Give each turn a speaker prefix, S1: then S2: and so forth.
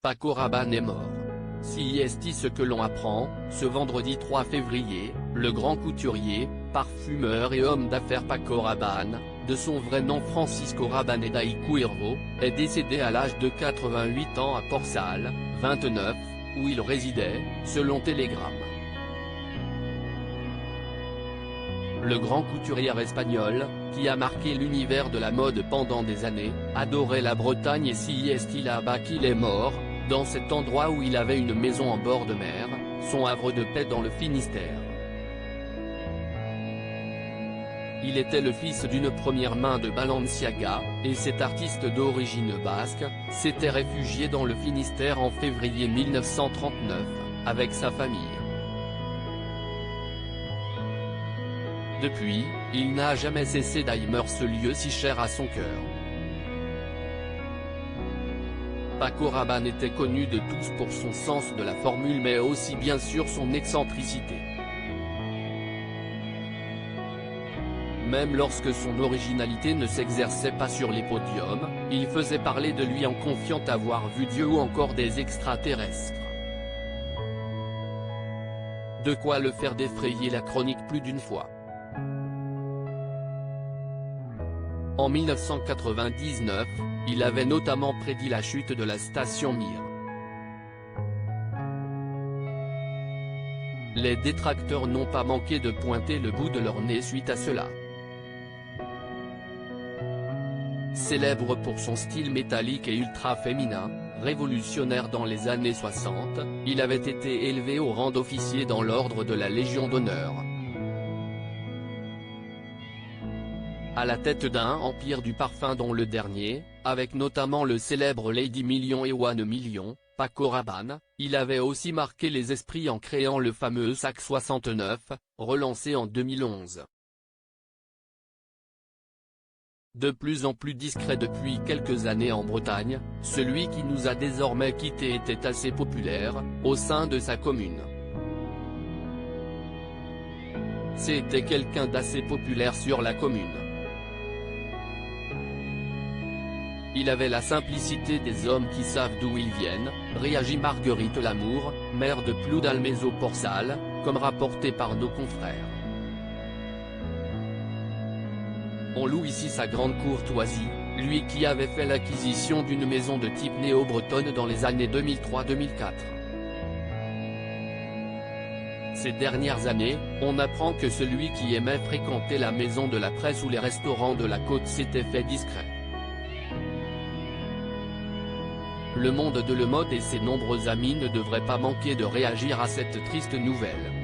S1: Paco Rabanne est mort. Si est ce que l'on apprend, ce vendredi 3 février, le grand couturier, parfumeur et homme d'affaires Paco Rabanne, de son vrai nom Francisco Rabanne Cuervo, est décédé à l'âge de 88 ans à Port-Salle, 29, où il résidait, selon Télégramme. Le grand couturier espagnol, qui a marqué l'univers de la mode pendant des années, adorait la Bretagne et si est là-bas qu'il est mort, dans cet endroit où il avait une maison en bord de mer, son havre de paix dans le Finistère. Il était le fils d'une première main de Balenciaga, et cet artiste d'origine basque, s'était réfugié dans le Finistère en février 1939, avec sa famille. Depuis, il n'a jamais cessé d'aimer ce lieu si cher à son cœur. Paco Rabanne était connu de tous pour son sens de la formule mais aussi bien sûr son excentricité. Même lorsque son originalité ne s'exerçait pas sur les podiums, il faisait parler de lui en confiant avoir vu Dieu ou encore des extraterrestres. De quoi le faire défrayer la chronique plus d'une fois. En 1999, il avait notamment prédit la chute de la station Mir. Les détracteurs n'ont pas manqué de pointer le bout de leur nez suite à cela. Célèbre pour son style métallique et ultra féminin, révolutionnaire dans les années 60, il avait été élevé au rang d'officier dans l'ordre de la Légion d'honneur. À la tête d'un empire du parfum dont le dernier, avec notamment le célèbre Lady Million et One Million, Paco Rabanne, il avait aussi marqué les esprits en créant le fameux sac 69, relancé en 2011. De plus en plus discret depuis quelques années en Bretagne, celui qui nous a désormais quittés était assez populaire, au sein de sa commune. C'était quelqu'un d'assez populaire sur la commune. Il avait la simplicité des hommes qui savent d'où ils viennent, réagit Marguerite Lamour, maire de Ploudalmézeau-Port-Salle, comme rapporté par nos confrères. On loue ici sa grande courtoisie, lui qui avait fait l'acquisition d'une maison de type néo-bretonne dans les années 2003-2004. Ces dernières années, on apprend que celui qui aimait fréquenter la maison de la presse ou les restaurants de la côte s'était fait discret. Le monde de la mode et ses nombreux amis ne devraient pas manquer de réagir à cette triste nouvelle.